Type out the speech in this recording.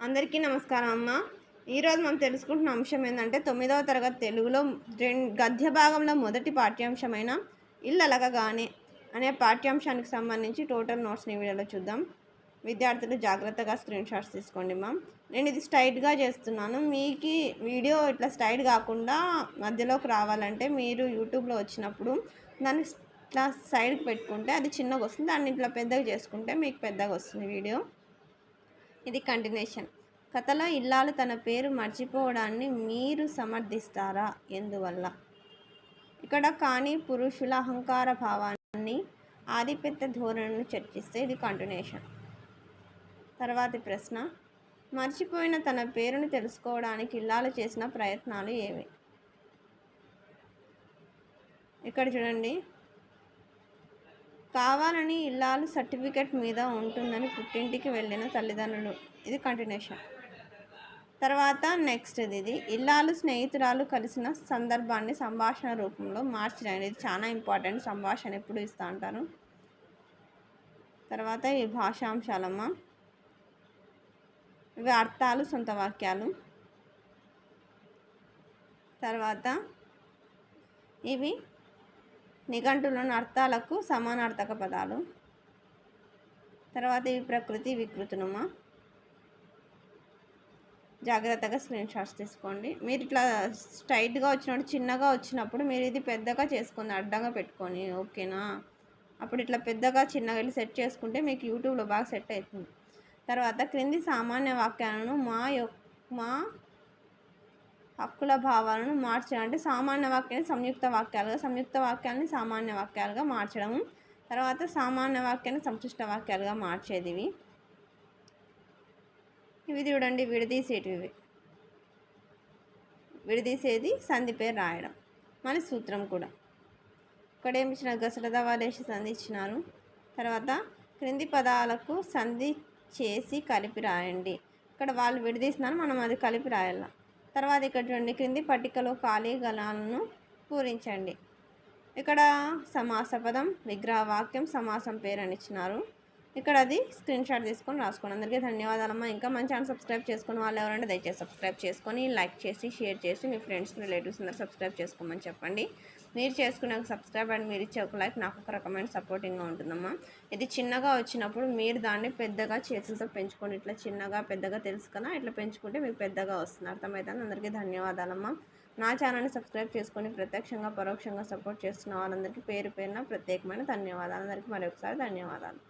అందరికీ నమస్కారం అమ్మ. ఈరోజు మనం తెలుసుకుంటున్న అంశం ఏంటంటే 9వ తరగతి తెలుగులో గద్య భాగంలో మొదటి పాఠ్యాంశమైన ఇల్లలగగానే అనే పాఠ్యాంశానికి సంబంధించి టోటల్ నోట్స్ని వీడియోలో చూద్దాం. విద్యార్థులు జాగ్రత్తగా స్క్రీన్ షాట్స్ తీసుకోండి అమ్మ. నేను ఇది స్ట్రైట్గా చేస్తున్నాను. మీకు వీడియో ఇట్లా స్ట్రైట్ కాకుండా మధ్యలోకి రావాలంటే మీరు యూట్యూబ్లో వచ్చినప్పుడు దాన్ని ఇట్లా సైడ్కి పెట్టుకుంటే అది చిన్నగా వస్తుంది. దాన్ని ఇట్లా పెద్దగా చేసుకుంటే మీకు పెద్దగా వస్తుంది వీడియో. ఇది కంటిన్యూషన్. కథలో ఇల్లాలు తన పేరు మర్చిపోవడాన్ని మీరు సమర్థిస్తారా? ఎందువల్ల? ఇక్కడ కానీ పురుషుల అహంకార భావాన్ని, ఆధిపత్య ధోరణిని చర్చిస్తే ఇది కంటిన్యూషన్. తర్వాతి ప్రశ్న, మర్చిపోయిన తన పేరును తెలుసుకోవడానికి ఇల్లాలు చేసిన ప్రయత్నాలు ఏవి? ఇక్కడ చూడండి, కావాలని ఇల్లాలు సర్టిఫికెట్ మీద ఉంటుందని పుట్టింటికి వెళ్ళిన తల్లిదండ్రులు, ఇది కంటిన్యూషన్. తర్వాత నెక్స్ట్ ఇది ఇల్లాలు స్నేహితురాలు కలిసిన సందర్భాన్ని సంభాషణ రూపంలో మార్చడం, ఇది చాలా ఇంపార్టెంట్. సంభాషణ ఎప్పుడు ఇస్తూ అంటారు. తర్వాత ఈ భాషాంశాలమ్మ, ఇవి అర్థాలు, సొంత వాక్యాలు. తర్వాత ఇవి నిఘంటులోని అర్థాలకు సమానార్థక పదాలు. తర్వాత ఇవి ప్రకృతి వికృతునమా. జాగ్రత్తగా స్క్రీన్ షాట్స్ తీసుకోండి. మీరు ఇట్లా స్ట్రైట్గా వచ్చినప్పుడు, చిన్నగా వచ్చినప్పుడు మీరు ఇది పెద్దగా చేసుకొని అడ్డంగా పెట్టుకొని, ఓకేనా? అప్పుడు ఇట్లా పెద్దగా చిన్నగా వెళ్ళి సెట్ చేసుకుంటే మీకు యూట్యూబ్లో బాగా సెట్ అవుతుంది. తర్వాత క్రింది సామాన్య వాక్యాలను మా హక్కుల భావాలను మార్చడం, అంటే సామాన్య వాక్యాన్ని సంయుక్త వాక్యాలుగా, సంయుక్త వాక్యాన్ని సామాన్య వాక్యాలుగా మార్చడము. తర్వాత సామాన్య వాక్యాన్ని సంశిష్ట వాక్యాలుగా మార్చేది ఇవి చూడండి. విడదీసేది సంధి పేరు రాయడం, మళ్ళీ సూత్రం కూడా. ఇక్కడ ఏమి ఇచ్చిన గసడదవాదేశ సంధి ఇచ్చినారు. తర్వాత క్రింది పదాలకు సంధి చేసి కలిపి రాయండి. ఇక్కడ వాళ్ళు విడదీస్తున్నారు, మనం అది కలిపి రాయాల. తర్వాత ఇక్కడ చూడండి, క్రింది పట్టికలో ఖాళీ గణాలను పూరించండి. ఇక్కడ సమాస పదం, విగ్రహ వాక్యం, సమాసం పేరు అని ఇచ్చినారు. ఇక్కడ అది స్క్రీన్ షాట్ తీసుకొని రాసుకోండి. అందరికీ ధన్యవాదాలమ్మా. ఇంకా మన ఛానల్ సబ్స్క్రైబ్ చేసుకుని వాళ్ళు ఎవరంటే దయచేసి సబ్స్క్రైబ్ చేసుకొని లైక్ చేసి షేర్ చేసి మీ ఫ్రెండ్స్ రిలేటివ్స్ అందరూ సబ్స్క్రైబ్ చేసుకోమని చెప్పండి. మీరు చేసుకునే ఒక సబ్స్క్రైబ్ అండ్ మీరు ఇచ్చే ఒక లైక్ నాకు ఒక రకమైన సపోర్టింగ్గా ఉంటుందమ్మా. ఇది చిన్నగా వచ్చినప్పుడు మీరు దాన్ని పెద్దగా చేతులతో పెంచుకోండి. ఇట్లా చిన్నగా పెద్దగా తెలుసు కదా, ఇట్లా పెంచుకుంటే మీకు పెద్దగా వస్తుంది. అర్థమవుతుంది. అందరికీ ధన్యవాదాలమ్మా. నా ఛానల్ని సబ్స్క్రైబ్ చేసుకొని ప్రత్యక్షంగా పరోక్షంగా సపోర్ట్ చేస్తున్న వాళ్ళందరికీ పేరు పేరున ప్రత్యేకమైన ధన్యవాదాలు. అందరికీ మరొకసారి ధన్యవాదాలు.